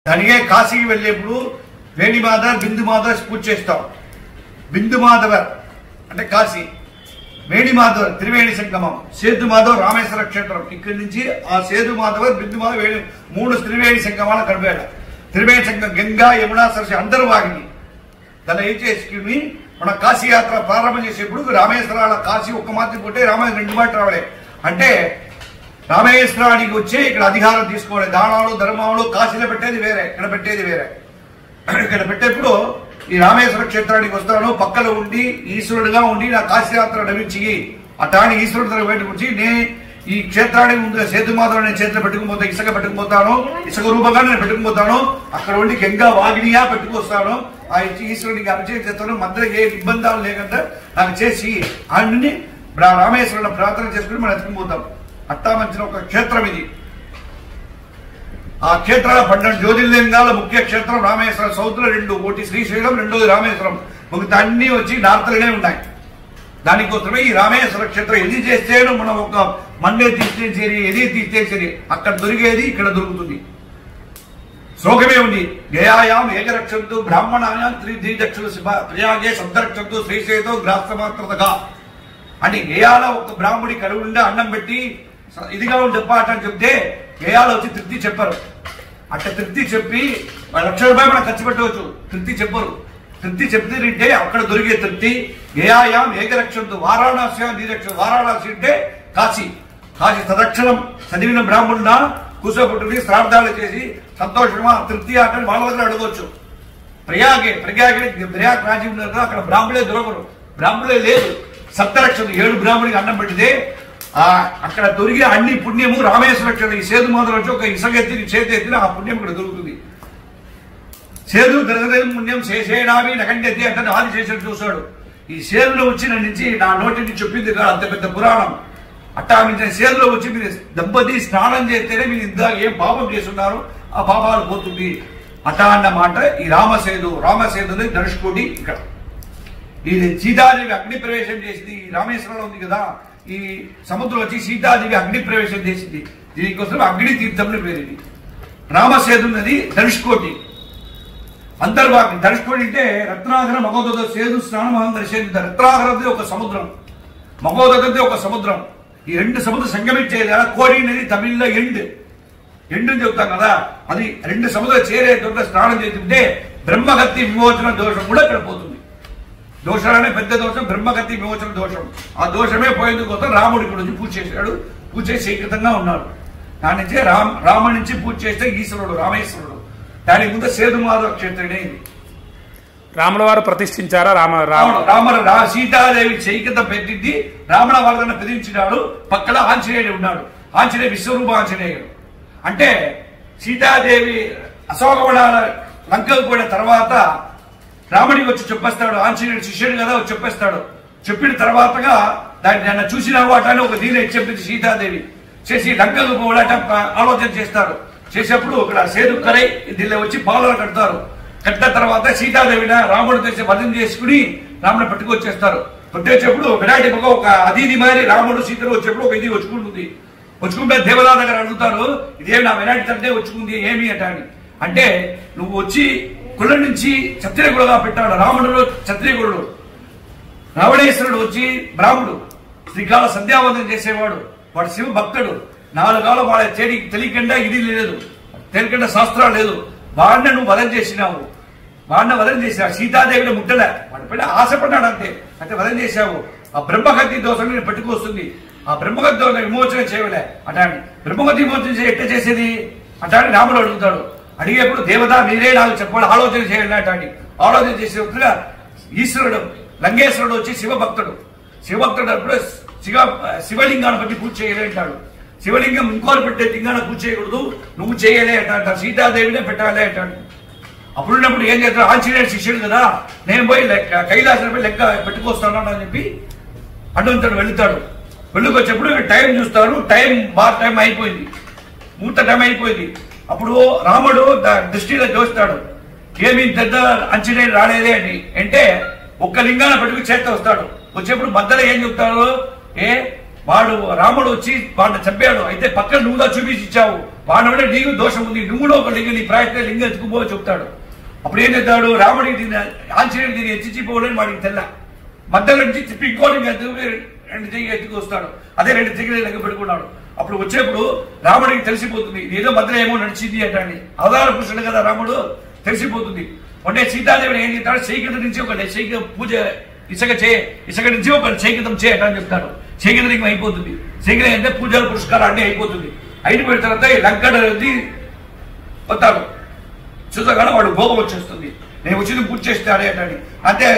దానికే కాశీకి వెళ్ళేప్పుడు వేణిమాధ బిందుమాధ పూజ చేస్తాం. బిందుమాధవ అంటే కాశీ, వేణిమాధవ త్రివేణి సంగమం, సేతుమాధవ రామేశ్వర క్షేత్రం. ఇక్కడి నుంచి ఆ సేతుమాధవ బిందుమాధవ వేణి 3 త్రివేణి సంగమాలు కలిపాడు. త్రివేణి సంగం గంగా యమునా సరస్వతి అందరూ వాగిని దాన్ని ఏం చేసుకుని మన కాశీ యాత్ర ప్రారంభం చేసేప్పుడు రామేశ్వరాల కాశీ ఒక్క మాత్రం కొట్టే రామేశ్వరం 2 మాటలు రావలే. అంటే రామేశ్వరానికి వచ్చి ఇక్కడ అధికారం తీసుకోవాలి. దానాలు ధర్మాలు కాశీలో పెట్టేది వేరే, ఇక్కడ పెట్టేది వేరే. ఇక్కడ పెట్టేప్పుడు ఈ రామేశ్వర క్షేత్రానికి వస్తాను, పక్కలో ఉండి ఈశ్వరుడుగా ఉండి నా కాశీయాత్ర నడిచి అటాని ఈశ్వరుడి దగ్గర బయటకు వచ్చి నేను ఈ క్షేత్రానికి ముందు సేతుమాధవ నేను చేతిలో పెట్టుకుపోతా, ఇసుక పెట్టుకుపోతాను, ఇసుక రూపంగా నేను పెట్టుకుపోతాను. అక్కడ ఉండి గంగా వాగినియా పెట్టుకొస్తాను. ఆ ఈశ్వరుడికి అభిషేకం చేస్తాను. మధ్యలో ఏ ఇబ్బందాలు లేకుండా నాకు చేసి ఆయన్ని రామేశ్వరుని ప్రార్థన చేసుకుని మనం ఎత్తుకుపోతాం. అట్టా మంచిన ఒక క్షేత్రం ఇది. ఆ క్షేత్రాల 12 జ్యోతిర్లింగాల ముఖ్య క్షేత్రం రామేశ్వరం. సౌత్ లో 2, ఒకటి శ్రీశైలం, రెండోది రామేశ్వరం. మిగతా అన్ని వచ్చి నార్త్లోనే ఉన్నాయి. దానికోసమే ఈ రామేశ్వర క్షేత్రం ఎది చేస్తేనో మనం ఒక మండే తీస్తే సరి, ఎది తీస్తే సరి, అక్కడ దొరికేది ఇక్కడ దొరుకుతుంది. శ్లోకమే ఉంది, గయాయాం ఏకరక్షంతు బ్రాహ్మణాయాం త్రిదక్షులు ప్రయాగే శబ్దరక్షంతు శ్రీశైతో గ్రాస్తమాత్రతగా అని గయాల ఒక బ్రాహ్మడి కడుగుండా అన్నం పెట్టి ఇదిగా చెప్పాట అని చెప్తే గయాలు వచ్చి తృప్తి చెప్పరు. అట్లా తృప్తి చెప్పి ₹1,00,000 మనం ఖర్చు పెట్టవచ్చు. తృప్తి చెప్పరు. తృప్తి చెప్తే అక్కడ దొరికే తృప్తి గయాయాం ఏకరక్షంతు వారాణసి ద్విరక్ష. వారాణసి అంటే కాశీ. కాశీ తదక్షరం చదివిన బ్రాహ్మణుడా కూర్చోబెట్టుకుని శ్రార్థాలు చేసి సంతోషమా తృప్తి అంటే వాళ్ళ వద్ద అడగవచ్చు. ప్రయాగ్ రాజ్యం అక్కడ బ్రాహ్మణులే దొరకరు, బ్రాహ్మణులే లేదు. సప్తరక్షలు 7 బ్రాహ్మణుడికి అన్నం పెట్టితే అక్కడ దొరికే అన్ని పుణ్యము రామేశ్వర క్షేత్రం. ఈ సేతు మాత్రం వచ్చి ఒక ఇసగెత్తిని చేతెత్తిన ఆ పుణ్యం ఇక్కడ దొరుకుతుంది. సేదు దొరకదేం పుణ్యం శేషేనావి నకండెత్తి అంటే ఆది చేసేట్టు చూశాడు. ఈ సేదులో వచ్చి నుంచి నా నోటిని చెప్పింది కాదు అంత పెద్ద పురాణం. అట్టా మీరు సేదులో వచ్చి మీరు దంపతి స్నానం చేస్తేనే మీరు ఇందాక ఏం పాపం చేస్తున్నారు ఆ పాపాలు పోతుంది అట్టా అన్నమాట. ఈ రామసేతుని ధనుష్కోటి ఇక్కడ. ఇది సీతాదేవి అగ్ని ప్రవేశం చేసింది. రామేశ్వరంలో ఉంది కదా, ఈ సముద్రం వచ్చి సీతాదేవి అగ్ని ప్రవేశం చేసింది. దీనికోసం అగ్ని తీర్థంలో పేరు. ఇది రామసేతు నది ధనుష్కోటి అంతర్భాగం. ధనుష్కోటి అంటే రత్నాకర మగోదత సేతు స్నానం దర్శించ. రత్నాకరది ఒక సముద్రం, మగోదతది ఒక సముద్రం. ఈ 2 సముద్రం సంగమించేది. కోడి నది తమిళ్లో ఎండు చెప్తాం కదా, అది 2 సముద్రం చేరే చోట స్నానం చేస్తుంటే బ్రహ్మహత్య విమోచన దోషం కూడా ఇక్కడ పోతుంది. దోషాలనే పెద్ద దోషం బ్రహ్మగతి విమోచన దోషం. ఆ దోషమే పోయేందుకోసం రాముడు ఇక్కడ నుంచి పూజ చేశాడు. పూజ చేసి ఏకృతంగా ఉన్నాడు. దాని నుంచి రాముడి నుంచి పూజ చేస్తే ఈశ్వరుడు రామేశ్వరుడు. దానికి ముందు సేతుమాధవ క్షేత్రమే ఇది. రాముల వారు ప్రతిష్ఠించారా? సీతాదేవి చైకత పెట్టింది, రావణ వరదను ప్రతిష్ఠించినాడు. పక్కన ఆంజనేయుడు ఉన్నాడు. ఆంజనేయ విశ్వరూప ఆంజనేయుడు. అంటే సీతాదేవి అశోకవనాల లంకకు పోయిన తర్వాత రాముడికి వచ్చి చెప్పేస్తాడు. ఆంజనేయుడు శిష్యుడు కదా వచ్చి చెప్పేస్తాడు. చెప్పిన తర్వాతగా దాన్ని నన్ను చూసిన వాటాన్ని ఒక దీని చెప్పింది సీతాదేవి. చేసి లంకకు పోవడం ఆలోచన చేస్తారు. చేసేప్పుడు ఇక్కడ సేతు కరై దీనిలో వచ్చి పాలన కడతారు. కట్టిన తర్వాత సీతాదేవిని రాముడు తెచ్చి వధం చేసుకుని రాముడు పట్టుకొచ్చేస్తారు. పట్టుకొచ్చేప్పుడు విరాటి ఒక అదిది మారి రాముడు సీతలు వచ్చేప్పుడు ఒక ఇది వచ్చుకుంటుంది. వచ్చుకుంటే దేవదా దగ్గర అడుగుతారు, ఇదేమి నా విరాటి తండ్రి వచ్చుకుంది ఏమి అంటే నువ్వు వచ్చి కుల నుంచి క్షత్రియకుడుగా పెట్టాడు. రాముడు క్షత్రియకుడు, రావణేశ్వరుడు వచ్చి బ్రాహ్మడు, శ్రీకాల సంధ్యావందనం చేసేవాడు. వాడు శివ భక్తుడు. 4 కాలం వాడు తెలియకుండా ఇది లేదు, తెలియకుండా శాస్త్రాలు లేదు. వాడిని నువ్వు వధం చేసినావు. సీతాదేవిని ముట్టలే, వాడి పైన ఆశపడ్డాడు అంతే. అంటే వధం చేశావు. ఆ బ్రహ్మహత్య దోషం నేను పెట్టుకొస్తుంది. ఆ బ్రహ్మహత్య దోషం విమోచన చేయలే. అటాని బ్రహ్మహత్య విమోచన ఎట్ట చేసేది అటాని రాముడు అడుగుతాడు. అడిగేప్పుడు దేవత మీరే నాకు చెప్పాలి, ఆలోచన చేయాలి అటాని. ఆలోచన చేసేట్టుగా ఈశ్వరుడు లంగేశ్వరుడు వచ్చి శివభక్తుడు. శివభక్తుడు శివలింగాన్ని బట్టి పూజ చేయలే అంటాడు. శివలింగం ఇంకోరు పెట్టే లింగాన్ని పూజ చేయకూడదు, నువ్వు చేయలే అంట. సీతాదేవినే పెట్టాలి అంటాడు. అప్పుడున్నప్పుడు ఏం చేస్తాడు, ఆంజనేయుడు శిష్యుడు కదా, నేను పోయి కైలాసం పోయి లెక్క పెట్టుకొస్తాను అని చెప్పి అడ్డంతాడు. వెళుతాడు. వెళ్ళుకొచ్చేప్పుడు టైం చూస్తాడు. టైం అయిపోయింది, ముహూర్త టైం అయిపోయింది. అప్పుడు రాముడు దృష్టిలో చూస్తాడు, ఏమి పెద్ద ఆంజనేయుడు రాలేదే అని. అంటే ఒక్క లింగాన్ని పెట్టుకుని చేత వస్తాడు. వచ్చేప్పుడు మధ్యలో ఏం చెప్తాడు, వాడు రాముడు వచ్చి వాడిని చంపాడు. అయితే పక్కన నువ్వుగా చూపించి ఇచ్చావు, వాడు నీకు దోషం ఉంది, నువ్వులో ఒక లింగం నీ ప్రయత్నం లింగం ఎత్తుకుపో చెప్తాడు. అప్పుడు ఏం చేస్తాడు, రాముడికి దీన్ని ఆంజనేయుడు దీన్ని ఎత్తిచ్చిపోవాలని వాడికి తెల్ల మధ్యలో నుంచి తిప్పి ఇంకో లింగం రెండు చెయ్యి ఎత్తుకు వస్తాడు. అదే రెండు చెయ్యి లెక్క పెట్టుకున్నాడు. అప్పుడు వచ్చేప్పుడు రాముడికి తెలిసిపోతుంది ఏదో మధ్యలో ఏమో నడిచింది అంటే. అవతార పురుషుడు కదా రాముడు, తెలిసిపోతుంది. అంటే సీతాదేవిని ఏం చెప్తాడు, చైకిత నుంచి ఒక పూజ ఇసుక నుంచి ఒక చైకితం చేయటని చెప్తాడు. చైకితం అయిపోతుంది. చైకితం అంటే పూజలు పురస్కారం అన్నీ అయిపోతుంది. అయిపోయిన తర్వాత లంకడ పోతాడు. చూసగానే వాడు కోపం వచ్చేస్తుంది, నేను వచ్చింది పూజ చేస్తాడే అంటాడు. అంటే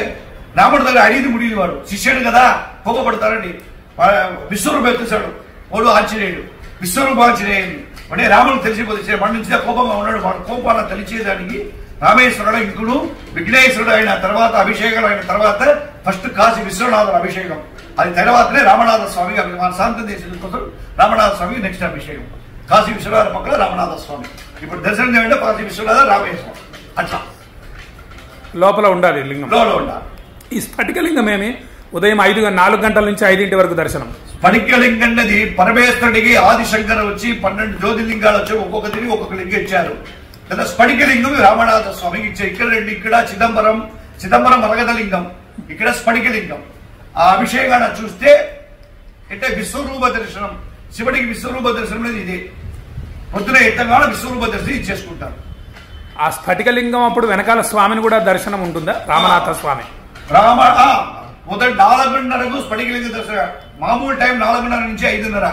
రాముడు దగ్గర అడిగింది ముడిది, వాడు శిష్యుడు కదా కోపపడతారండి. విశ్వరూపం ఎత్తుతాడు వాడు ఆంజనేయుడు, విశ్వరూప ఆంజనేయుడు. అంటే రాముడు తెలిసిపోతే మన నుంచి కోపంగా ఉన్నాడు. వాడు కోపాలను తెలిసేదానికి రామేశ్వరుడు ఇంకుడు విఘ్నేశ్వరుడు అయిన తర్వాత అభిషేకం అయిన తర్వాత ఫస్ట్ కాశీ విశ్వనాథుడు అభిషేకం. అది తర్వాతనే రామనాథ స్వామి మన శాంతి దేశం కోసం రామనాథ స్వామి నెక్స్ట్ అభిషేకం. కాశీ విశ్వనాథ పక్కన రామనాథ స్వామి. ఇప్పుడు దర్శనం చేయండి కాశీ విశ్వనాథ రామేశ్వరం అట్లా లోపల ఉండాలి లింగం, లోపల ఉండాలి. ఈ స్ఫటికలింగం ఏమి ఉదయం 4 గంటల నుంచి 5 వరకు దర్శనం. స్ఫటికలింగం అన్నది పరమేశ్వరుడికి ఆదిశంకర వచ్చి 12 జ్యోతిర్లింగాలు వచ్చి ఒక్కొక్క తిరిగి ఒక్కొక్క లింగం ఇచ్చారు కదా. స్ఫటికలింగం రామనాథ స్వామికి ఇచ్చారు. ఇక్కడ 2, ఇక్కడ చిదంబరం మరగదలింగం, ఇక్కడ స్ఫటికలింగం. ఆ అభిషేకాన్ని చూస్తే అంటే విశ్వరూప దర్శనం, శివుడికి విశ్వరూప దర్శనం అనేది ఇదే. పొద్దున ఎత్తగానే విశ్వరూప దర్శనం ఇచ్చేసుకుంటారు. ఆ స్ఫటికలింగం అప్పుడు వెనకాల స్వామిని కూడా దర్శనం ఉంటుందా, రామనాథ స్వామి? మొదటి 4:30కు స్ఫటికలింగ దర్శనం. మామూలు టైం 4:30 నుంచి 5:30.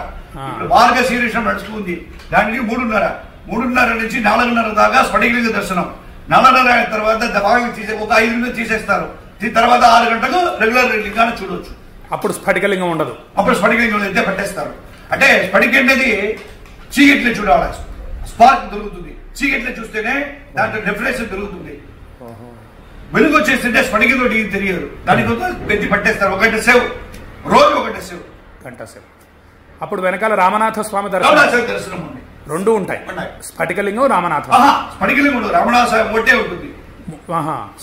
మార్గశీర్షం నడుచుకుంది, దానికి 3:30 నుంచి 4:30 దాకా స్ఫటికలింగ దర్శనం. 4:30 అయిన తర్వాత ఒక 5 నిమిషాలు తీసేస్తారు. తర్వాత 6 గంటలకు రెగ్యులర్ లింగాన్ని చూడవచ్చు. అప్పుడు స్ఫటికలింగం ఉండదు. అప్పుడు స్ఫటికలింగం అయితే పెట్టేస్తారు. అంటే స్ఫటికం అనేది చీకట్లో చూడాలి, స్పార్క్ దొరుకుతుంది. చీకట్లో చూస్తేనే దాంట్లో డెఫినేషన్ దొరుకుతుంది. వెలుగు వచ్చేస్తుంటే స్ఫటికంతో తెలియదు. దానికోసం పెట్టి పట్టేస్తారు. ఒకటి సేవ్, రోజు ఒకటి సేవ్, గంట సేవ్. అప్పుడు వెనకాల రామనాథ స్వామి దర్శనం ఉంది. 2 ఉంటాయి, స్ఫటికలింగం రామనాథ. స్ఫటికలింగం రామనాథ స్వామి ఒకటే ఉంటుంది.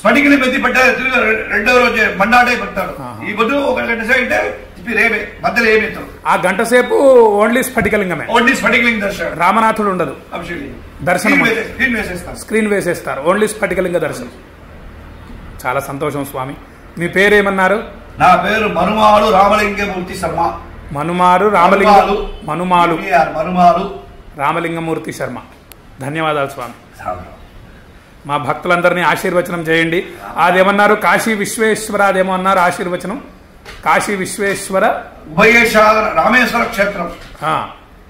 స్ఫటికలింగం ఎత్తి పట్టారు. 2వ రోజు మండాడే పడతాడు. ఈ పొద్దు 1 గంట సేపు అంటే రేపే మధ్యలో ఏమవుతాడు. ఆ గంట సేపు ఓన్లీ స్ఫటికలింగమే, ఓన్లీ స్ఫటికలింగ దర్శనం. రామనాథుడు ఉండదు. దర్శనం స్క్రీన్ వేసేస్తారు, ఓన్లీ స్ఫటికలింగ దర్శనం. చాలా సంతోషం స్వామి. మీ పేరేమన్నారు? నా పేరు మనుమాలు రామలింగమూర్తి శర్మ. మనుమాలు రామలింగమూర్తి శర్మ. ధన్యవాదాలు స్వామి. మా భక్తులందరినీ ఆశీర్వచనం చేయండి. అదేమన్నారు? కాశీ విశ్వేశ్వర అదేమో అన్నారు ఆశీర్వచనం. కాశీ విశ్వేశ్వర ఉభయేశాగర రామేశ్వర క్షేత్రం.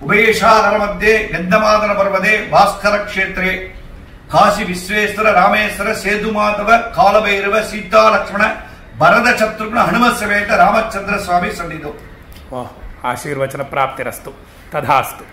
ఉభయేశాగర మధ్య గంధమాదన పర్వతే భాస్కర క్షేత్రే కాశీ విశ్వేశ్వర రామేశ్వర సేతుమాధవ కాలభైరవ సీతా లక్ష్మణ భరత శత్రుఘ్న హనుమత్ సమేత రామచంద్ర స్వామి సన్నిధో. ఆశీర్వచన ప్రాప్తిరస్తు. తథాస్తు.